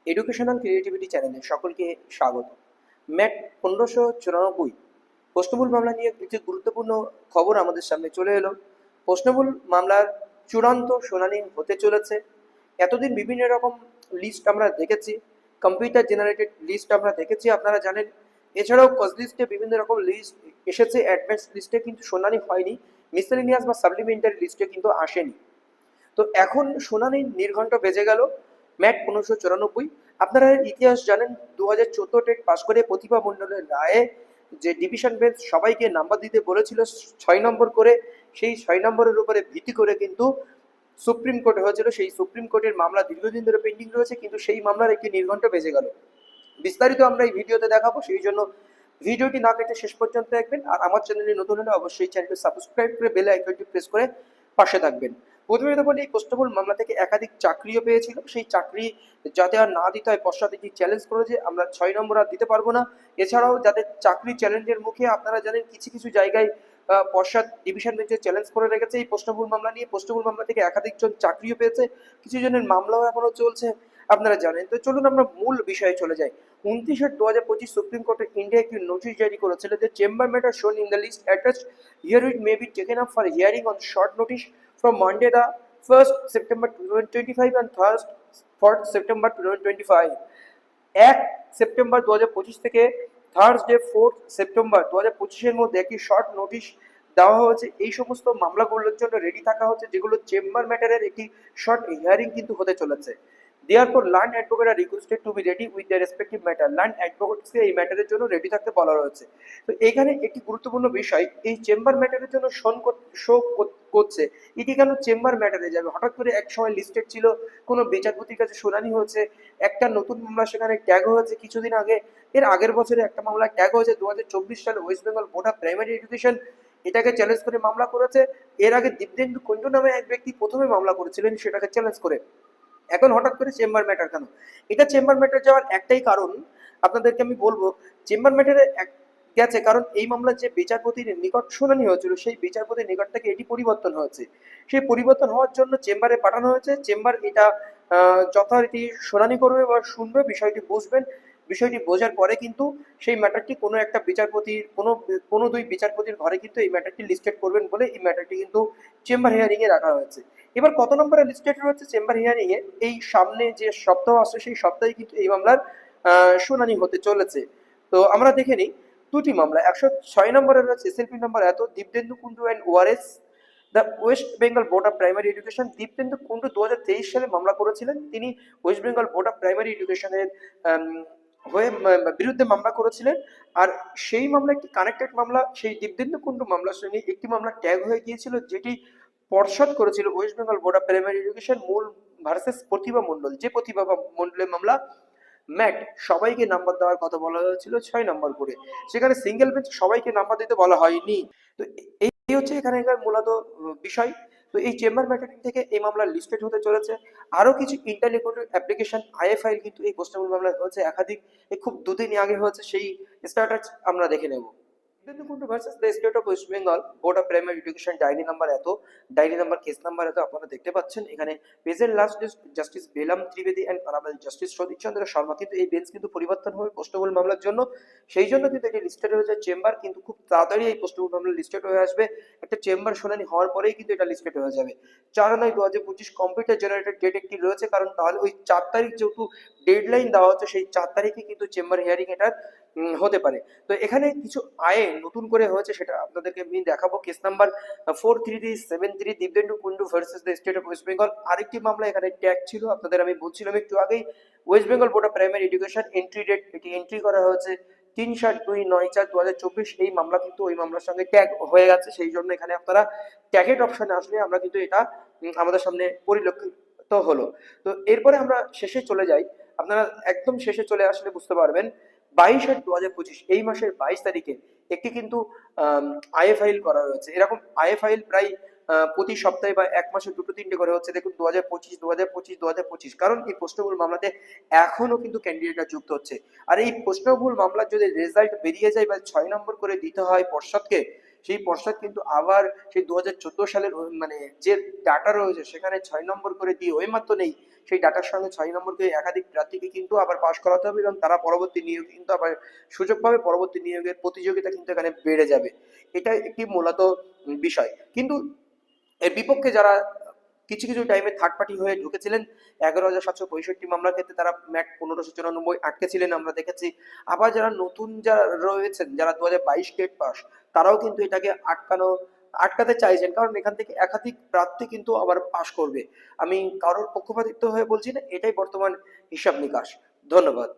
Educational creativity চ্যানেলে সকলকে স্বাগত। ম্যাট 1594 প্রশ্নমূল মামলা নিয়ে একটি গুরুত্বপূর্ণ খবর আমাদের সামনে চলে এলো। প্রশ্নমূল মামলার চূড়ান্ত শুনানি হতে চলেছে। এতদিন বিভিন্ন রকম লিস্ট আমরা দেখেছি, কম্পিউটার জেনারেটেড লিস্ট আমরা দেখেছি, আপনারা জানেন। এছাড়াও কজ লিস্টে বিভিন্ন রকম লিস্ট এসেছে, অ্যাডভান্স লিস্টে কিন্তু শুনানি হয়নি, মিসেলেনিয়াস বা সাপ্লিমেন্টারি লিস্টে কিন্তু আসেনি। তো এখন শুনানি নির্ঘণ্ট বেজে গেল। ম্যাট 1594, আপনারা ইতিহাস জানেন, 2014 টেট পাস করে প্রতিভা মণ্ডলের রায়ে যে ডিভিশন বেঞ্চ সবাইকে নাম্বার দিতে বলেছিল 6 নম্বর করে, সেই 6 নম্বরের উপরে ভিত্তি করে কিন্তু সুপ্রিম কোর্ট হয়েছিল। সেই সুপ্রিম কোর্টের মামলা দীর্ঘদিন ধরে পেন্ডিং রয়েছে, কিন্তু সেই মামলার একটি নির্ঘণ্ট বেজে গেল। বিস্তারিত আমরা এই ভিডিওতে দেখাবো, সেই জন্য ভিডিওটি না কেটে শেষ পর্যন্ত দেখবেন। আর আমার চ্যানেলে নতুন হলে অবশ্যই চ্যানেলটি সাবস্ক্রাইব করে বেল আইকনটি প্রেস করে পাশে থাকবেন। প্রথমে তো বলি, এই প্রশ্নমূল মামলা থেকে একাধিক চাকরিও পেয়েছিল। সেই চাকরি যাতে আর না দিতে হয়, পশ্চাৎ চ্যালেঞ্জ করে যে আমরা 6 নম্বর আর দিতে পারবো না। এছাড়াও যাদের চাকরি চ্যালেঞ্জের মুখে, আপনারা জানেন কিছু কিছু জায়গায় পশ্চাৎ ডিভিশন বেঞ্চে চ্যালেঞ্জ করে রেখেছে এই প্রশ্নমূল মামলা নিয়ে। প্রশ্নমূল মামলা থেকে একাধিক জন চাকরিও পেয়েছে, কিছু জনের মামলাও এখনো চলছে, আপনারা জানেন। তো চলুন আমরা মূল বিষয়ে চলে যাই। 29/2025 সুপ্রিম কোর্টের ইন্ডিয়া একটি নোটিশ জারি করেছিল যে chamber matter shown in the list attached herewith may be taken up for hearing on short notice from Monday the 1st September 2025 and Thursday 4th September 2025। 1 September 2025 থেকে Thursday 4th September 2025-এর মধ্যে একটি short notice দেওয়া হয়েছে। এই সমস্ত মামলাগুলোর জন্য ready থাকা হচ্ছে, যেগুলো চেম্বার ম্যাটারের একটি শর্ট হিয়ারিং কিন্তু হতে চলেছে। Therefore, land advocate are requested to be ready with their respective matter. Land advocates এই ম্যাটারের জন্য রেডি থাকতে বলা রয়েছে। তো এখানে একটি গুরুত্বপূর্ণ বিষয়, এই চেম্বার ম্যাটারের জন্য শো করছে। এটি কেন চেম্বার ম্যাটারে যাবে? হঠাৎ করে এক সময় লিস্টেড ছিল, কোনো বিচারপতির কাছে শুনানি হয়েছে, একটা নতুন মামলা সেখানে ট্যাগ হয়েছে কিছুদিন আগে। এর আগের বছরে একটা মামলা ট্যাগ হয়েছে 2024 সালে, West Bengal board of primary education এটাকে চ্যালেঞ্জ করে মামলা করেছে। এর আগে দীপেন্দু কুণ্ডু নামে এক ব্যক্তি প্রথমে মামলা করেছিলেন সেটাকে চ্যালেঞ্জ করে। এখন হঠাৎ করে চেম্বার ম্যাটার কেন? এটা চেম্বার ম্যাটার যাওয়ার একটাই কারণ আপনাদেরকে আমি বলবো। চেম্বার ম্যাটারে গেছে কারণ এই মামলার যে বিচারপতির নিকট শুনানি হয়েছিল, সেই বিচারপতির নিকট থেকে এটি পরিবর্তন হয়েছে। সেই পরিবর্তন হওয়ার জন্য চেম্বারে পাঠানো হয়েছে। চেম্বার এটা যথারীতি শুনানি করবে বা শুনবে, বিষয়টি বুঝবেন। বিষয়টি বোঝার পরে কিন্তু সেই ম্যাটারটি কোনো একটা বিচারপতির কোনো দুই বিচারপতির ঘরে কিন্তু এই ম্যাটারটি লিস্টেড করবেন বলে এই ম্যাটারটি কিন্তু চেম্বার হিয়ারিং এ রাখা হয়েছে। এবার কত নম্বরে লিস্টেড রয়েছে চেম্বার হিয়ারিং এ? এই সামনে যে সপ্তাহ আসছে সেই সপ্তাহে কিন্তু এই মামলার শুনানি হতে চলেছে। তো আমরা দেখে নিই দুটি মামলা। 106 নম্বরে রয়েছে এসএলপি নাম্বার এত, Dipendu Kundu and Wares the West Bengal board of primary education. Dipendu Kundu 2023 সালে মামলা করেছিলেন। তিনি West Bengal board of primary এডুকেশনের হয়ে বিরুদ্ধে মামলা করেছিলেন। আর সেই মামলা একটি কানেক্টেড মামলা, সেই দীপেন্দু কুন্ডু মামলার সঙ্গে একটি মামলা ট্যাগ হয়ে গিয়েছিল, যেটি পর্ষদ করেছিল West Bengal board of primary education মূল ভার্সেস প্রতিভা মণ্ডল। যে প্রতিভা মণ্ডলের মামলা ম্যাট সবাইকে নাম্বার দেওয়ার কথা বলা হয়েছিল 6 নম্বর করে, সেখানে সিঙ্গেল বেঞ্চ সবাইকে নাম্বার দিতে বলা হয়নি। তো এই হচ্ছে এখানকার মূলত বিষয়। তো এই চেম্বার ম্যাটারিং থেকে এই মামলা লিস্টেড হতে চলেছে। আরো কিছু ইন্টারনেটেড অ্যাপ্লিকেশন আইএফআই কিন্তু এই প্রশ্নমূল মামলায় হয়েছে একাধিক, এই খুব দুদিন আগে হয়েছে, সেই স্ট্যাটাস আমরা দেখে নেব। Dipendu Kundu versus the state of West Bengal board of primary education, diary number এত, ডায়েরি নাম্বার কেস নাম্বার এত আপনারা দেখতে পাচ্ছেন এখানে। Present last justice Bela M Trivedi and honourable justice Satish Chandra Sharma. কিন্তু এই বেঞ্চ কিন্তু পরিবর্তন হবে প্রশ্নমূল মামলার জন্য, সেই জন্য কিন্তু এটি লিস্টেড হয়েছে চেম্বার। কিন্তু খুব তাড়াতাড়ি এই প্রশ্নমূল মামলা লিস্টেড হয়ে আসবে, একটা চেম্বার শুনানি হওয়ার পরেই কিন্তু এটা লিস্টেড হয়ে যাবে। 4/9/2025 কম্পিউটার জেনারেটেড ডেট একটি রয়েছে, কারণ তাহলে ওই 4 তারিখ যেহেতু ডেডলাইন দেওয়া হচ্ছে, সেই 4 তারিখে কিন্তু চেম্বার হিয়ারিং এটা হতে পারে। তো এখানে কিছু আয়ে নতুন করে হয়েছে, সেটা আপনাদেরকে আমি দেখাবো। Case number 43373, Dipendu Kundu versus the state of West Bengal. আরেকটি মামলা এখানে ট্যাগ ছিল, আপনাদের আমি বলছিলাম একটু আগেই, West Bengal board of primary education entry date, এটি এন্ট্রি করা হয়েছে 3/7/2/9/4/2024। এই মামলা কিন্তু ওই মামলার সঙ্গে ট্যাগ হয়ে গেছে, সেই জন্য এখানে আপনারা ট্যাগেড অপশনে আসলে আমরা কিন্তু এটা আমাদের সামনে পরিলক্ষিত হলো। তো এরপরে আমরা শেষে চলে যাই। আপনারা একদম শেষে চলে আসলে বুঝতে পারবেন। 22/8/2025 এই মাসের 22 তারিখে একটি কিন্তু আইএ ফাইল করা রয়েছে। এরকম আইএ ফাইল প্রায় প্রতি সপ্তাহে বা এক মাসে দুটো তিনটে করে হচ্ছে। দেখুন 2025, কারণ এই প্রশ্নমূল মামলাতে এখনো কিন্তু ক্যান্ডিডেটরা যুক্ত হচ্ছে। আর এই প্রশ্নমূল মামলার যদি রেজাল্ট বেরিয়ে যায় বা 6 নম্বর করে দিতে হয় পর্ষদকে, সেই পর্ষদ কিন্তু আবার সেই 2014 সালের মানে যে ডাটা রয়েছে সেখানে 6 নম্বর করে দিয়ে ওই মাত্র নেই, সেই ডাটার সঙ্গে 6 নম্বরকে একাধিক প্রার্থীকে কিন্তু আবার পাশ করাতে হবে এবং তারা পরবর্তী নিয়োগে কিন্তু আবার সুযোগ পাবে, পরবর্তী নিয়োগের প্রতিযোগিতা কিন্তু এখানে বেড়ে যাবে। এটা একটি মূলত বিষয়। কিন্তু এর বিপক্ষে যারা কিছু কিছু টাইমে থার্ড পার্টি হয়ে ঢুকেছিলেন, 11,765 মামলার ক্ষেত্রে তারা ম্যাট 1594 আটকে ছিলেন আমরা দেখেছি। আবার যারা নতুন যারা রয়েছেন, যারা 2022 টেট পাস, তারাও কিন্তু এটাকে আটকাতে চাইছেন, কারণ এখান থেকে একাধিক প্রার্থী কিন্তু আবার পাশ করবে। আমি কারোর পক্ষপাতিত্ব হয়ে বলছি না, এটাই বর্তমান হিসাব নিকাশ। ধন্যবাদ।